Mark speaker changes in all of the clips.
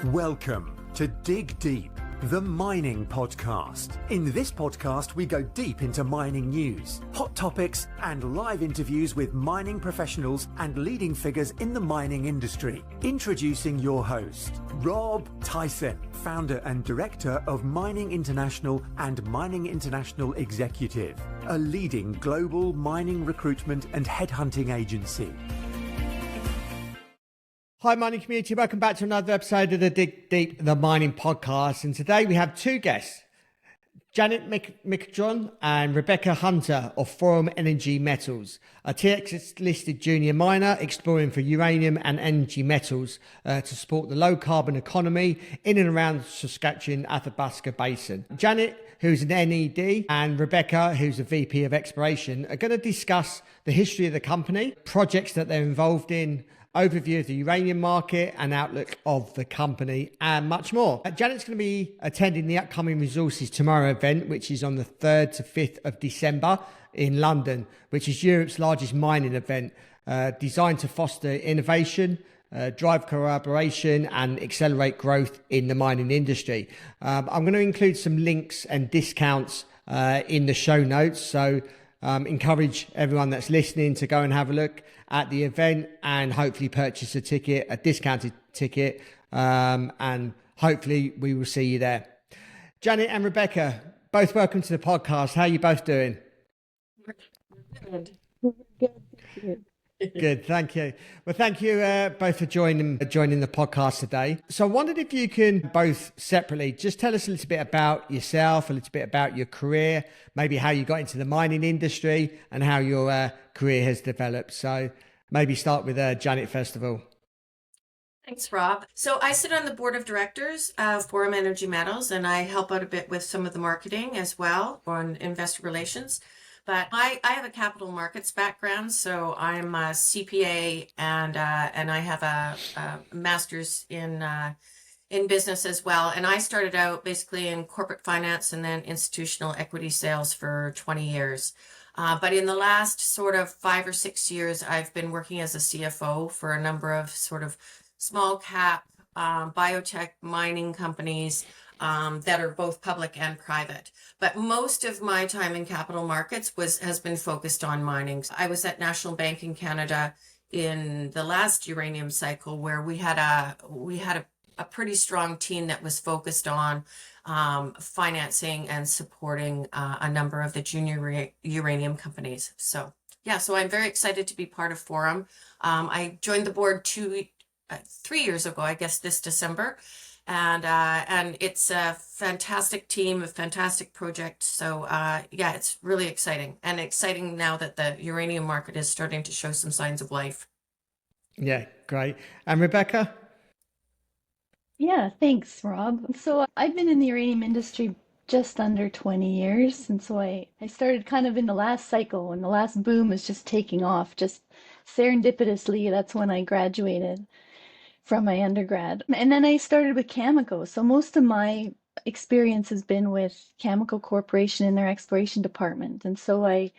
Speaker 1: Welcome to Dig Deep, the mining podcast. In this podcast, we go deep into mining news, hot topics, and live interviews with mining professionals and leading figures in the mining industry. Introducing your host, Rob Tyson, founder and director of Mining International and Mining International Executive, a leading global mining recruitment and headhunting agency.
Speaker 2: Hi mining community, welcome back to another episode of the Dig Deep, the mining podcast. And today we have two guests, Janet Meiklejohn and Rebecca Hunter of Thelon Energy Metals, a TSX-listed junior miner exploring for uranium and energy metals to support the low carbon economy in and around Saskatchewan Athabasca Basin. Janet, who's an NED, and Rebecca, who's a VP of Exploration, are going to discuss the history of the company, projects that they're involved in, overview of the uranium market and outlook of the company, and much more. Janet's going to be attending the upcoming Resources Tomorrow event, which is on the 3rd to 5th of December in London, which is Europe's largest mining event, designed to foster innovation, drive collaboration and accelerate growth in the mining industry. I'm going to include some links and discounts in the show notes, so encourage everyone that's listening to go and have a look at the event and hopefully purchase a ticket, a discounted ticket, and hopefully we will see you there. Janet and Rebecca, both welcome to the podcast. How are you both doing?
Speaker 3: Good.
Speaker 2: Good, thank you. Well, thank you both for joining the podcast today. So I wondered if you can both separately just tell us a little bit about yourself, a little bit about your career, maybe how you got into the mining industry and how your career has developed. So maybe start with Janet first of all.
Speaker 3: Thanks, Rob. So I sit on the board of directors of Uranium and Energy Metals, and I help out a bit with some of the marketing as well on investor relations. But I have a capital markets background, so I'm a CPA and I have a master's in business as well. And I started out basically in corporate finance and then institutional equity sales for 20 years. But in the last sort of 5 or 6 years, I've been working as a CFO for a number of sort of small cap biotech mining companies that are both public and private. But most of my time in capital markets has been focused on mining. I was at National Bank in Canada in the last uranium cycle, where we had a pretty strong team that was focused on financing and supporting a number of the junior uranium companies. So I'm very excited to be part of Forum. I joined the board 3 years ago, I guess this December. And it's a fantastic team, a fantastic project. So it's really exciting, and exciting now that the uranium market is starting to show some signs of life.
Speaker 2: Yeah, great. And Rebecca?
Speaker 4: Yeah, thanks, Rob. So I've been in the uranium industry just under 20 years. And so I started kind of in the last cycle when the last boom was just taking off, just serendipitously. That's when I graduated from my undergrad. And then I started with Cameco. So most of my experience has been with Cameco Corporation in their exploration department. And so I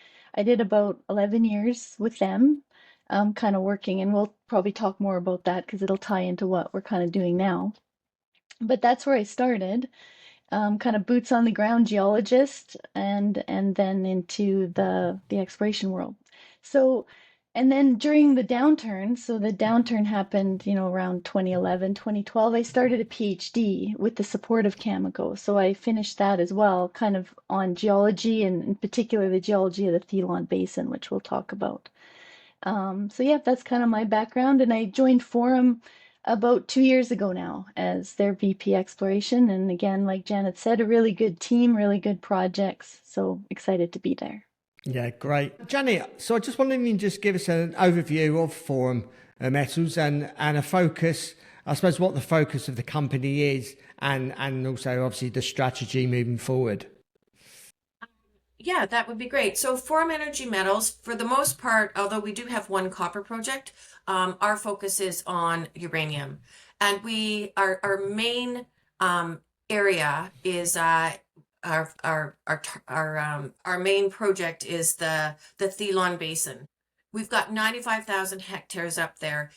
Speaker 4: did about 11 years with them, kind of working, and we'll probably talk more about that because it'll tie into what we're kind of doing now. But that's where I started, kind of boots on the ground geologist, and then into the exploration world. So, and then during the downturn, so the downturn happened, around 2011, 2012, I started a PhD with the support of Cameco. So I finished that as well, kind of on geology, and in particular the geology of the Thelon Basin, which we'll talk about. That's kind of my background. And I joined Forum about 2 years ago now as their VP Exploration. And again, like Janet said, a really good team, really good projects. So excited to be there.
Speaker 2: Yeah, great. Janet, so I just wondered if you can just give us an overview of Thelon Metals and a focus, I suppose, what the focus of the company is, and also obviously the strategy moving forward.
Speaker 3: Yeah, that would be great. So Uranium and Energy Metals, for the most part, although we do have one copper project, our focus is on uranium. And our main area is our main project is the Thelon Basin. We've got 95,000 hectares up there.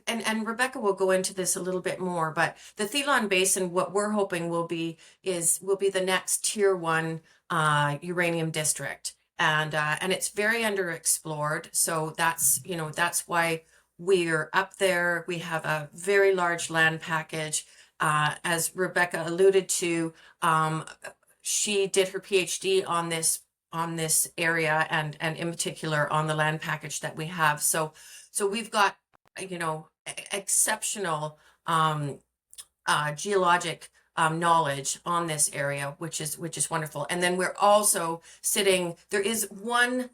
Speaker 3: And Rebecca will go into this a little bit more, but the Thelon Basin, what we're hoping will be the next tier one uranium district. And it's very underexplored. So that's why we're up there. We have a very large land package. As Rebecca alluded to, she did her PhD on this area and in particular on the land package that we have. So we've got exceptional geologic knowledge on this area, which is wonderful. And then we're also there is one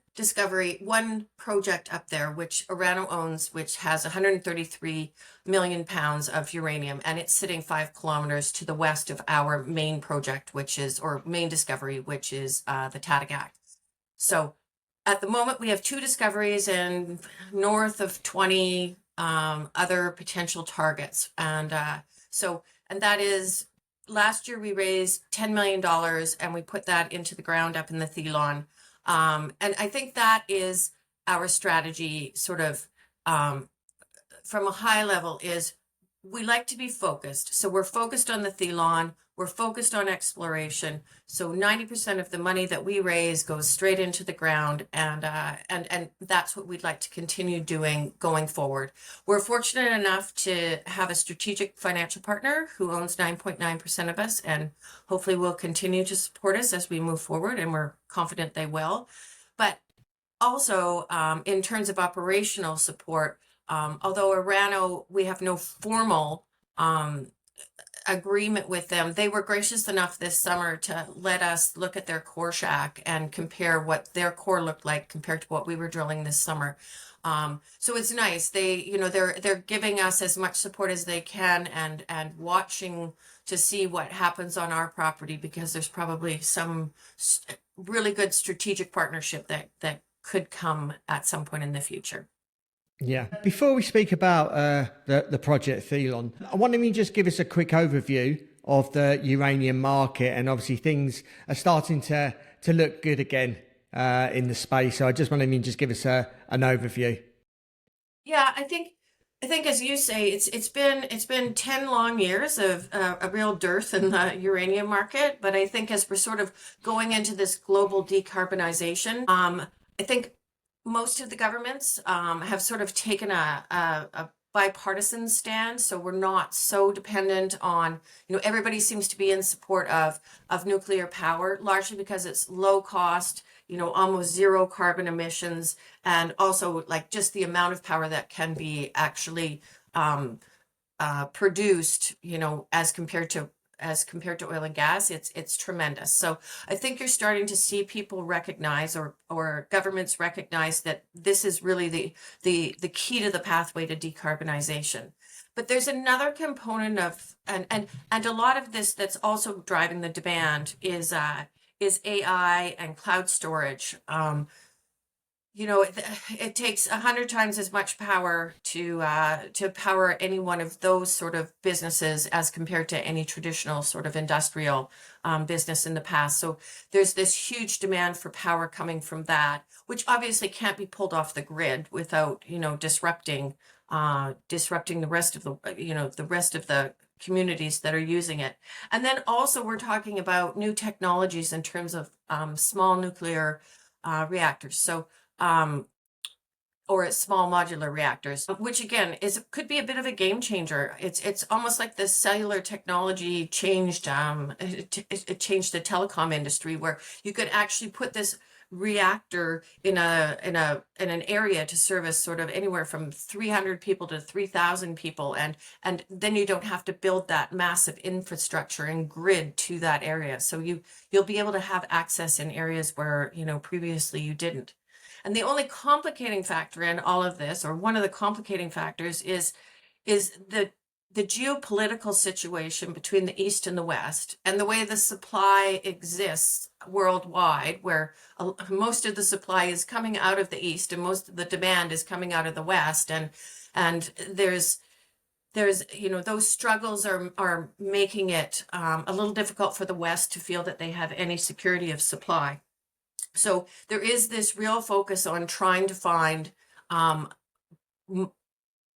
Speaker 3: project up there, which Orano owns, which has 133 million pounds of uranium, and it's sitting 5 kilometers to the west of our main project, main discovery, which is the Tatagac. So at the moment, we have 2 discoveries and north of 20 other potential targets. And that is, last year we raised $10 million and we put that into the ground up in the Thelon. And I think that is our strategy, sort of from a high level, is we like to be focused. So we're focused on the Thelon, we're focused on exploration. So 90% of the money that we raise goes straight into the ground, and that's what we'd like to continue doing going forward. We're fortunate enough to have a strategic financial partner who owns 9.9% of us, and hopefully will continue to support us as we move forward, and we're confident they will. But also, in terms of operational support, although Orano, we have no formal agreement with them, they were gracious enough this summer to let us look at their core shack and compare what their core looked like compared to what we were drilling this summer. So it's nice. They're giving us as much support as they can and watching to see what happens on our property, because there's probably some really good strategic partnership that could come at some point in the future.
Speaker 2: Yeah. Before we speak about the project Thelon, I wonder if you just give us a quick overview of the uranium market, and obviously things are starting to look good again in the space. So I just wonder if you just give us an overview.
Speaker 3: Yeah, I think as you say, it's been 10 long years of a real dearth in the uranium market. But I think as we're sort of going into this global decarbonization, I think most of the governments have sort of taken a bipartisan stand, so we're not so dependent on, everybody seems to be in support of nuclear power, largely because it's low cost, almost zero carbon emissions, and also like just the amount of power that can be actually produced, as compared to oil and gas, it's tremendous. So I think you're starting to see people recognize, or governments recognize, that this is really the key to the pathway to decarbonization. But there's another component of, and a lot of this that's also driving the demand is AI and cloud storage. It takes 100 times as much power to power any one of those sort of businesses as compared to any traditional sort of industrial business in the past. So there's this huge demand for power coming from that, which obviously can't be pulled off the grid without disrupting the rest of the communities that are using it. And then also we're talking about new technologies in terms of small nuclear reactors. So or small modular reactors, which again could be a bit of a game changer. It's almost like the cellular technology changed it changed the telecom industry, where you could actually put this reactor in an area to service sort of anywhere from 300 people to 3,000 people, and then you don't have to build that massive infrastructure and grid to that area. So you'll be able to have access in areas where previously you didn't. And the only complicating factor in all of this, or one of the complicating factors, is the geopolitical situation between the East and the West, and the way the supply exists worldwide, where most of the supply is coming out of the East and most of the demand is coming out of the West. And there's those struggles are making it a little difficult for the West to feel that they have any security of supply. So there is this real focus on trying to find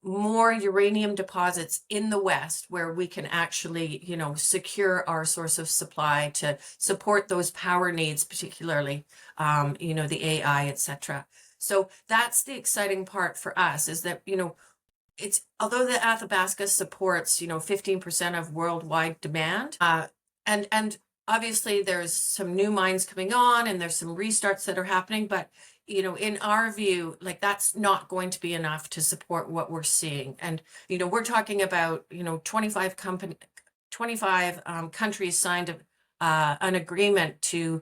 Speaker 3: more uranium deposits in the West where we can actually, secure our source of supply to support those power needs, particularly, the AI, etc. So that's the exciting part for us, is that, it's, although the Athabasca supports, 15% of worldwide demand, and obviously there's some new mines coming on and there's some restarts that are happening, but in our view, like, that's not going to be enough to support what we're seeing. And we're talking about 25 countries signed an agreement to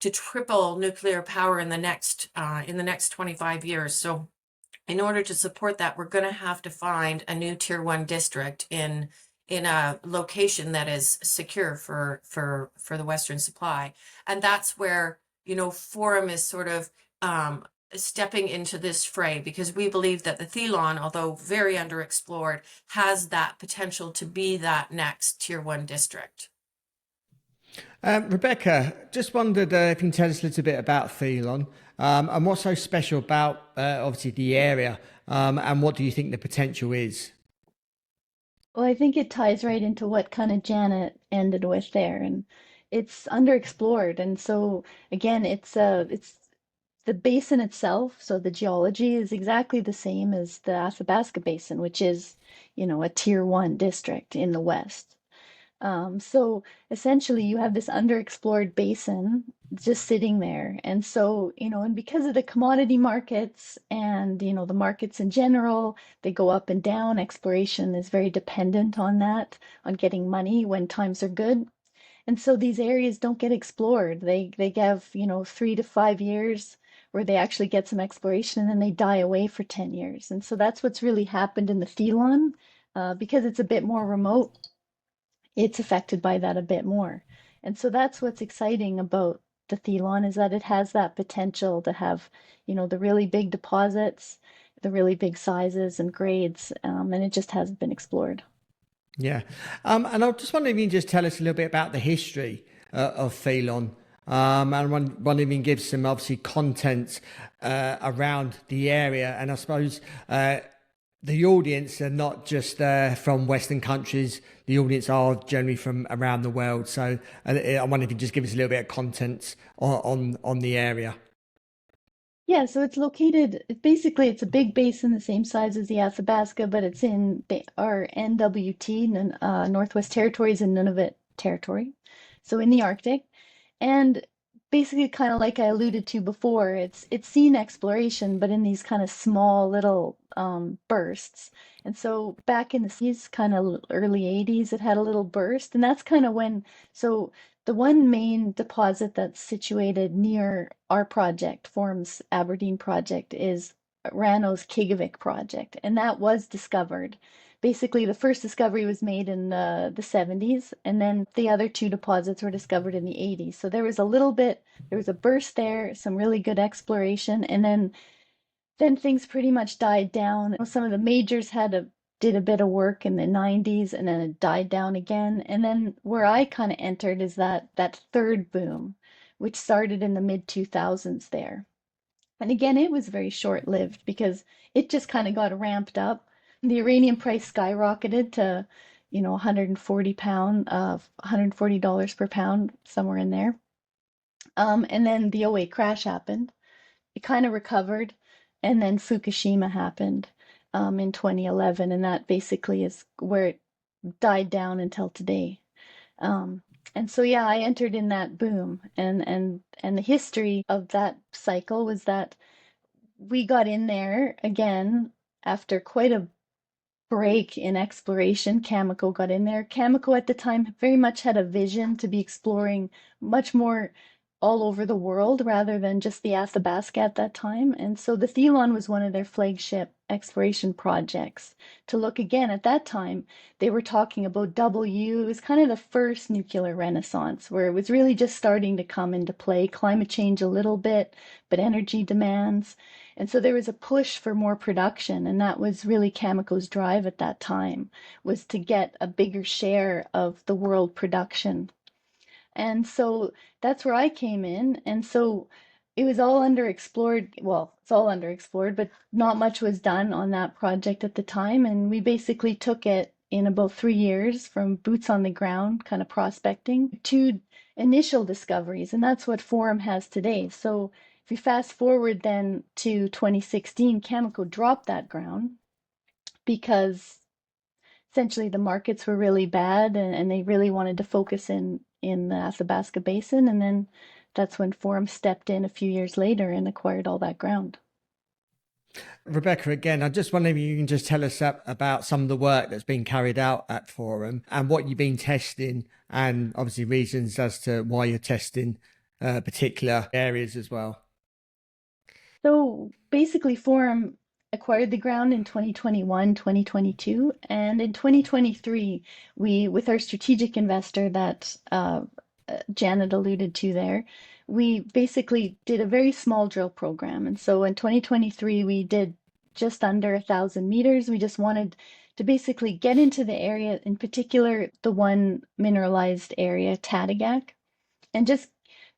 Speaker 3: triple nuclear power in the next 25 years. So in order to support that, we're going to have to find a new tier 1 district in a location that is secure for the Western supply. And that's where Forum is sort of stepping into this fray, because we believe that the Thelon, although very underexplored, has that potential to be that next tier 1 district.
Speaker 2: Rebecca, just wondered if you can tell us a little bit about Thelon, and what's so special about obviously the area, and what do you think the potential is?
Speaker 4: Well, I think it ties right into what kind of Janet ended with there, and it's underexplored. And so again, it's the basin itself. So the geology is exactly the same as the Athabasca Basin, which is, a tier 1 district in the West. So essentially, you have this underexplored basin just sitting there. And so, and because of the commodity markets and, the markets in general, they go up and down. Exploration is very dependent on that, on getting money when times are good. And so these areas don't get explored. They have, 3 to 5 years where they actually get some exploration, and then they die away for 10 years. And so that's what's really happened in the Thelon, because it's a bit more remote. It's affected by that a bit more. And so that's what's exciting about the Thelon, is that it has that potential to have, the really big deposits, the really big sizes and grades, and it just hasn't been explored.
Speaker 2: Yeah. And I just wondering if you can just tell us a little bit about the history of Thelon. And one of you give some obviously content around the area. And I suppose the audience are not just from Western countries. The audience are generally from around the world. So I wonder if you just give us a little bit of content on the area.
Speaker 4: Yeah, so it's located, basically it's a big basin the same size as the Athabasca, but it's in our NWT, Northwest Territories and Nunavut Territory, so in the Arctic. And basically, kind of like I alluded to before, it's seen exploration, but in these kind of small little bursts. And so back in the 60s, kind of early 80s, it had a little burst, and that's kind of when, so the one main deposit that's situated near our project, Forum's Aberdeen project, is Rano's Kigavik project, and that was discovered. Basically, the first discovery was made in the 70s, and then the other 2 deposits were discovered in the 80s. So there was a burst there, some really good exploration, and then things pretty much died down. Some of the majors did a bit of work in the 90s, and then it died down again. And then where I kind of entered is that third boom, which started in the mid 2000s there. And again, it was very short-lived because it just kind of got ramped up. The uranium price skyrocketed to, 140 dollars per pound, somewhere in there. And then the '08 crash happened. It kind of recovered, and then Fukushima happened in 2011, and that basically is where it died down until today. And so yeah, I entered in that boom, and the history of that cycle was that we got in there again after quite a break in exploration. Cameco got in there. Cameco at the time very much had a vision to be exploring much more all over the world rather than just the Athabasca at that time. And so the Thelon was one of their flagship exploration projects to look again. At that time, they were talking about W. It was kind of the first nuclear renaissance where it was really just starting to come into play. Climate change a little bit, but energy demands. And so there was a push for more production, and that was really Cameco's drive at that time, was to get a bigger share of the world production. And so that's where I came in. And so it was all underexplored. Well, it's all underexplored, but not much was done on that project at the time. And we basically took it in about 3 years from boots on the ground, kind of prospecting, to initial discoveries. And that's what Forum has today. So if you fast forward then to 2016, Cameco dropped that ground because essentially the markets were really bad and they really wanted to focus in the Athabasca Basin. And then that's when Forum stepped in a few years later and acquired all that ground.
Speaker 2: Rebecca, again, I just wonder if you can just tell us about some of the work that's been carried out at Forum and what you've been testing, and obviously reasons as to why you're testing particular areas as well.
Speaker 4: So basically, Forum acquired the ground in 2021, 2022, and in 2023, we, with our strategic investor that Janet alluded to there, we basically did a very small drill program. And so in 2023, we did just under 1,000 meters. We just wanted to basically get into the area, in particular, the one mineralized area, Tadagak, and just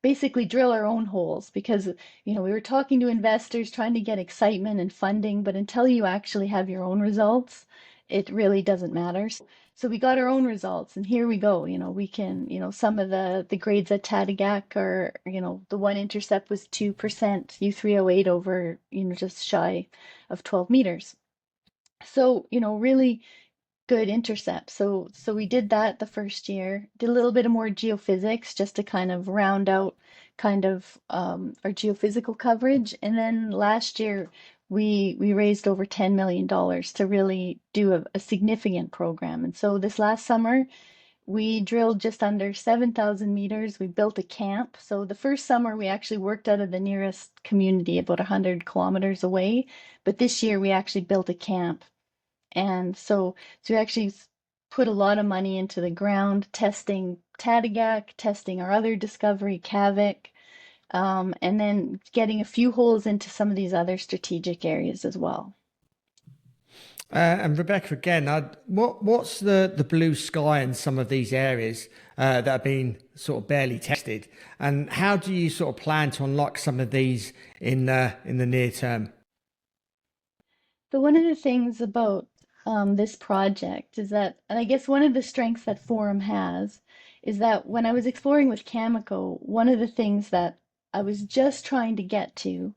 Speaker 4: basically drill our own holes because we were talking to investors trying to get excitement and funding, but until you actually have your own results, it really doesn't matter. So we got our own results, and here we go. We can, some of the grades at Tadagak are, the one intercept was 2% U3O8 over, just shy of 12 meters. So, really good intercept. So we did that the first year, did a little bit of more geophysics just to kind of round out kind of our geophysical coverage. And then last year we raised over $10 million to really do a significant program. And so this last summer we drilled just under 7,000 meters. We built a camp. So the first summer we actually worked out of the nearest community about 100 kilometers away. But this year we actually built a camp. And so we actually put a lot of money into the ground, testing Tadagak, testing our other discovery, Kavik, and then getting a few holes into some of these other strategic areas as well.
Speaker 2: And Rebecca, again, what's the blue sky in some of these areas that have been sort of barely tested, and how do you sort of plan to unlock some of these in the near term?
Speaker 4: So one of the things about this project is that, and I guess one of the strengths that Forum has is that when I was exploring with Cameco, one of the things that I was just trying to get to,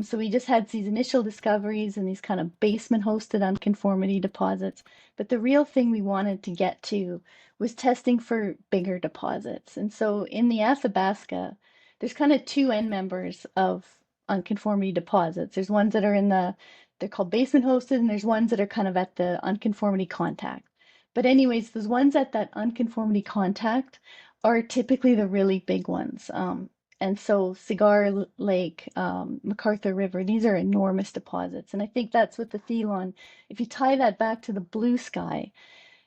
Speaker 4: so we just had these initial discoveries and these kind of basement hosted unconformity deposits. But the real thing we wanted to get to was testing for bigger deposits. And so in the Athabasca, there's kind of two end members of unconformity deposits. There's ones that are they're called basement hosted, and there's ones that are kind of at the unconformity contact. But anyways, those ones at that unconformity contact are typically the really big ones. And so Cigar Lake, MacArthur River, these are enormous deposits. And I think that's what the Thelon, if you tie that back to the blue sky,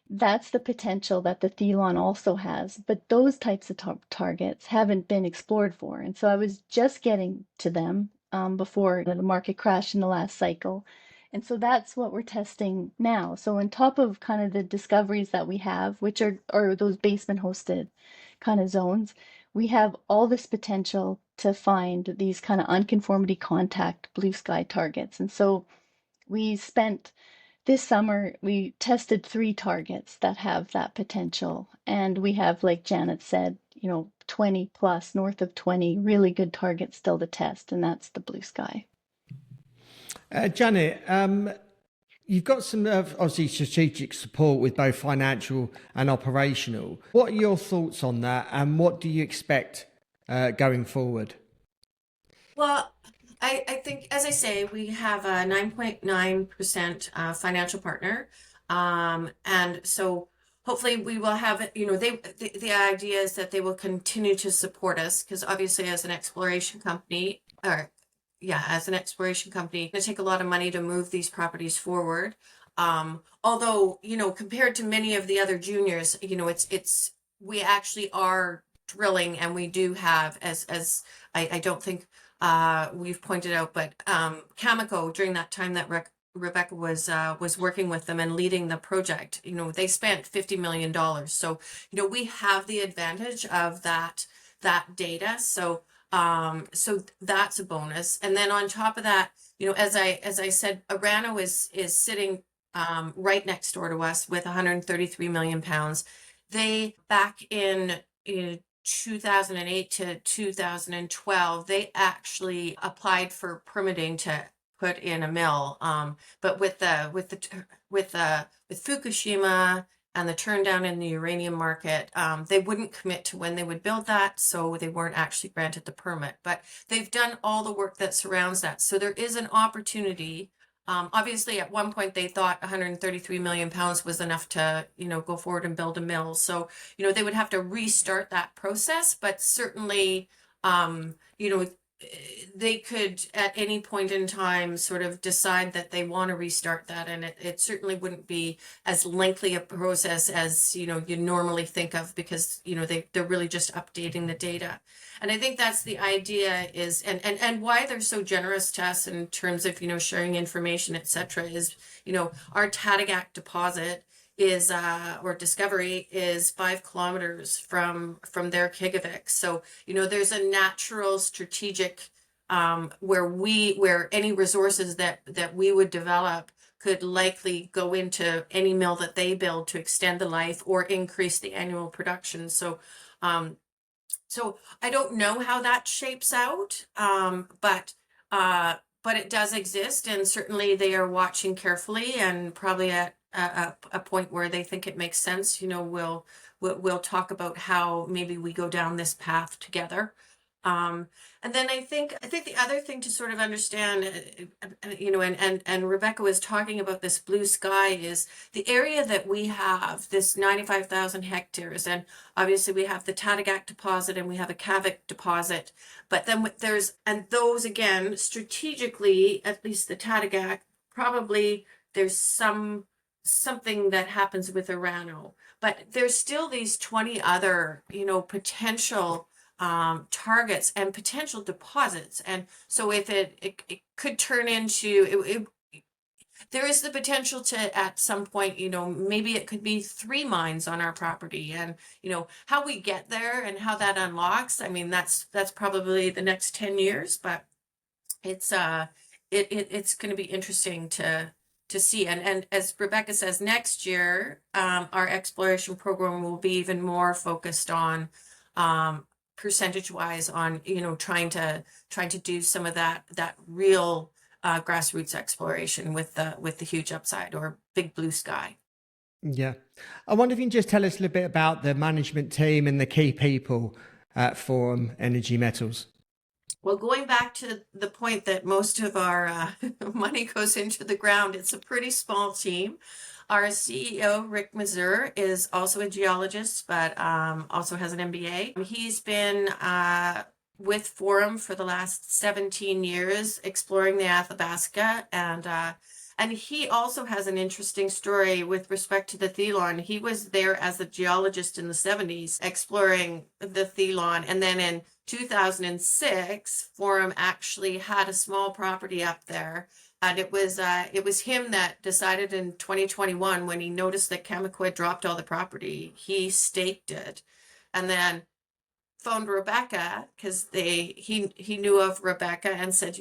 Speaker 4: that's the potential that the Thelon also has. But those types of targets haven't been explored for. And so I was just getting to them before the market crashed in the last cycle. And so that's what we're testing now. So on top of kind of the discoveries that we have, which are those basement hosted kind of zones, we have all this potential to find these kind of unconformity contact blue sky targets. And so we spent this summer, we tested 3 targets that have that potential. And we have, like Janet said, 20 plus, north of 20 really good targets still to test. And that's the blue sky.
Speaker 2: Janet, you've got some obviously strategic support with both financial and operational. What are your thoughts on that, and what do you expect going forward?
Speaker 3: Well, I think, as I say, we have a 9.9% financial partner. And so hopefully we will have, the idea is that they will continue to support us because obviously as an exploration company, it take a lot of money to move these properties forward. Although, compared to many of the other juniors, we actually are drilling, and we do have, as I don't think we've pointed out, but Cameco, during that time that Rebecca was working with them and leading the project. They spent $50 million. So, we have the advantage of that data. So, so that's a bonus. And then on top of that, as I said, Orano is sitting right next door to us with 133 million pounds. They back in 2008 to 2012, they actually applied for permitting to put in a mill. But with Fukushima and the turn down in the uranium market, they wouldn't commit to when they would build that, so they weren't actually granted the permit. But they've done all the work that surrounds that. So there is an opportunity. Obviously, at one point, they thought 133 million pounds was enough to, go forward and build a mill. So, they would have to restart that process, but certainly, they could at any point in time sort of decide that they want to restart that, and it certainly wouldn't be as lengthy a process as you normally think of, because they're really just updating the data. And I think that's the idea is, and why they're so generous to us in terms of sharing information, etc., is our Tadagak deposit is or discovery is 5 kilometers from their Kigavik. So there's a natural strategic where any resources that we would develop could likely go into any mill that they build to extend the life or increase the annual production. So I don't know how that shapes out, but it does exist, and certainly they are watching carefully, and probably at a point where they think it makes sense, we'll talk about how maybe we go down this path together. And then I think the other thing to sort of understand, and Rebecca was talking about this blue sky, is the area that we have, this 95,000 hectares, and obviously we have the Tadagak deposit and we have a Kavik deposit, but then and those again, strategically, at least the Tadagak, probably there's something that happens with Orano, but there's still these 20 other, potential targets and potential deposits. And so if it could turn into, there is the potential to, at some point, maybe it could be 3 mines on our property, and, how we get there and how that unlocks, I mean, that's probably the next 10 years, but it's going to be interesting to see. And as Rebecca says, next year, our exploration program will be even more focused on, percentage wise, on trying to do some of that real grassroots exploration with the huge upside or big blue sky.
Speaker 2: Yeah, I wonder if you can just tell us a little bit about the management team and the key people at Forum Energy Metals.
Speaker 3: Well, going back to the point that most of our money goes into the ground, it's a pretty small team. Our CEO, Rick Mazur, is also a geologist, but also has an MBA. He's been with Forum for the last 17 years, exploring the Athabasca, and he also has an interesting story with respect to the Thelon. He was there as a geologist in the 70s, exploring the Thelon, and then in 2006, Forum actually had a small property up there. And it was him that decided in 2021, when he noticed that Cameco had dropped all the property, he staked it, and then phoned Rebecca, because he knew of Rebecca, and said,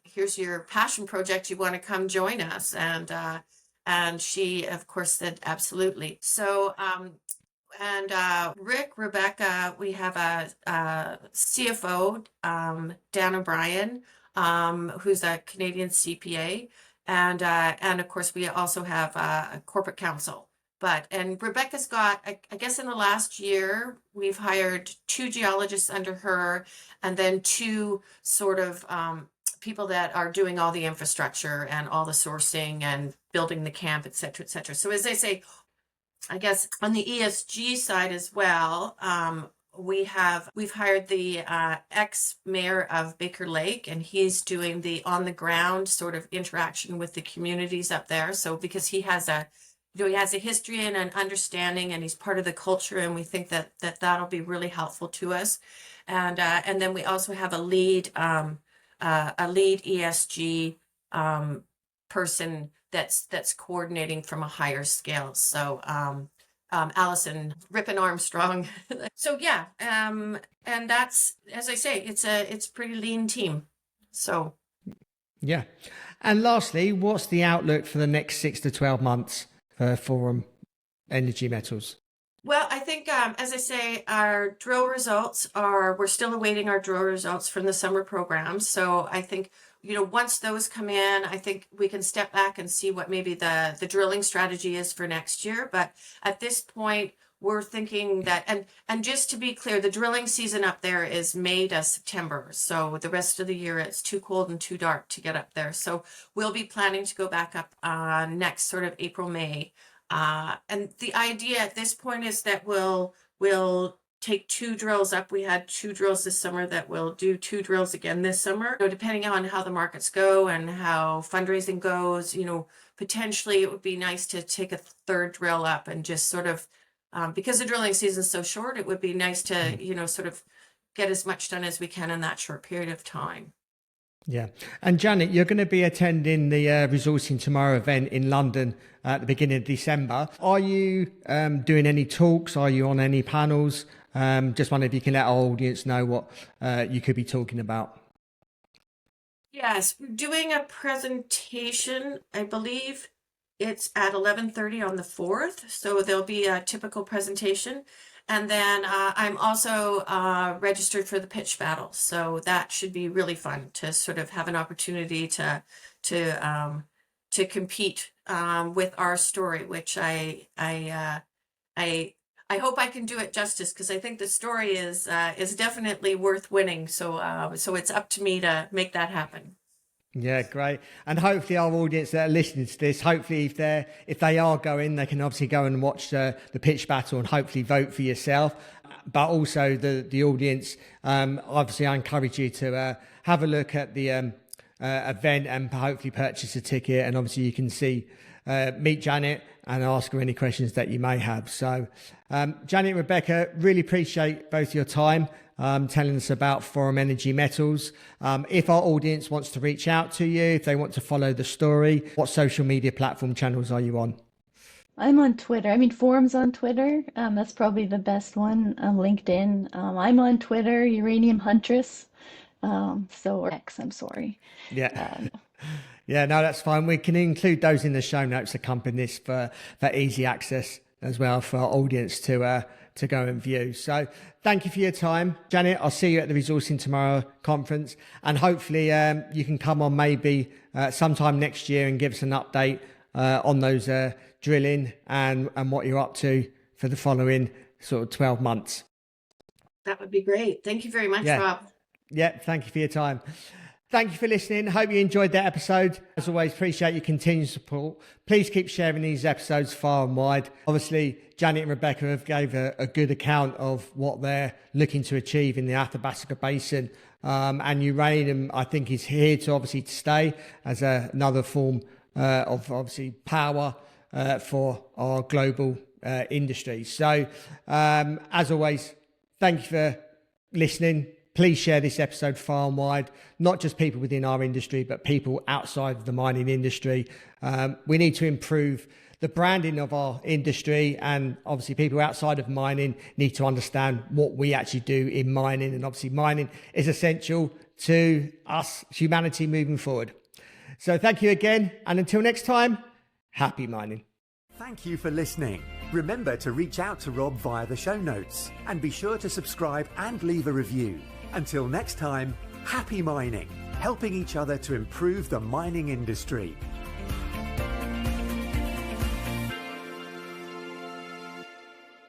Speaker 3: here's your passion project. You want to come join us? And she, of course, said absolutely. So Rick, Rebecca, we have a CFO, Dan O'Brien, who's a Canadian CPA, and of course we also have a corporate counsel. And Rebecca's got, I guess in the last year, we've hired 2 geologists under her, and then 2 sort of people that are doing all the infrastructure and all the sourcing and building the camp, et cetera, et cetera. So as I say, I guess on the ESG side as well, we've hired the ex-mayor of Baker Lake, and he's doing the on the ground sort of interaction with the communities up there. So because he has a history and an understanding, and he's part of the culture, and we think that that'll be really helpful to us. And then we also have a lead ESG person that's coordinating from a higher scale. So Allison Rippin Armstrong. So yeah, and that's, as I say, it's a pretty lean team. So
Speaker 2: yeah. And lastly, what's the outlook for the next 6 to 12 months for Forum Energy Metals?
Speaker 3: Well, I think, as I say, our drill results we're still awaiting our drill results from the summer program. So I think, once those come in, I think we can step back and see what maybe the drilling strategy is for next year. But at this point, we're thinking that, and just to be clear, the drilling season up there is May to September. So the rest of the year, it's too cold and too dark to get up there. So we'll be planning to go back up next sort of April, May. And the idea at this point is that we'll take 2 drills up. We had 2 drills this summer, that we'll do 2 drills again this summer. Depending on how the markets go and how fundraising goes, potentially it would be nice to take a 3rd drill up and just sort of, because the drilling season is so short, it would be nice to, sort of get as much done as we can in that short period of time.
Speaker 2: Yeah. And Janet, you're going to be attending the Resourcing Tomorrow event in London at the beginning of December. Are you doing any talks? Are you on any panels? Just wonder if you can let our audience know what you could be talking about.
Speaker 3: Yes, we're doing a presentation, I believe it's at 11:30 on the 4th. So there'll be a typical presentation. And then I'm also registered for the pitch battle. So that should be really fun to sort of have an opportunity to compete with our story, which I hope I can do it justice, because I think the story is definitely worth winning. So it's up to me to make that happen.
Speaker 2: Yeah, great. And hopefully our audience that are listening to this, hopefully if they are going, they can obviously go and watch the pitch battle and hopefully vote for yourself. But also the audience, obviously I encourage you to have a look at the event and hopefully purchase a ticket. And obviously you can meet Janet and ask her any questions that you may have. So Janet and Rebecca, really appreciate both your time. Telling us about Forum Energy Metals. If our audience wants to reach out to you, if they want to follow the story, what social media platform channels are you on?
Speaker 4: I'm on Twitter. Forum's on Twitter. That's probably the best one. LinkedIn. I'm on Twitter, Uranium Huntress. Or X, I'm sorry.
Speaker 2: Yeah. Yeah, no, that's fine. We can include those in the show notes accompanying this for easy access as well for our audience to go and view. So thank you for your time, Janet. I'll see you at the Resourcing Tomorrow conference, and hopefully you can come on maybe sometime next year and give us an update on those drilling and what you're up to for the following sort of 12 months.
Speaker 3: That would be great. Thank you very much, Rob.
Speaker 2: Yeah, thank you for your time. Thank you for listening. Hope you enjoyed that episode. As always, appreciate your continued support. Please keep sharing these episodes far and wide. Obviously, Janet and Rebecca have gave a good account of what they're looking to achieve in the Athabasca Basin. And uranium, I think, is here to obviously stay as another form of obviously power for our global industry. So, as always, thank you for listening. Please share this episode far and wide, not just people within our industry, but people outside of the mining industry. We need to improve the branding of our industry, and obviously people outside of mining need to understand what we actually do in mining. And obviously mining is essential to us, humanity, moving forward. So thank you again. And until next time, happy mining.
Speaker 1: Thank you for listening. Remember to reach out to Rob via the show notes, and be sure to subscribe and leave a review. Until next time, happy mining, helping each other to improve the mining industry.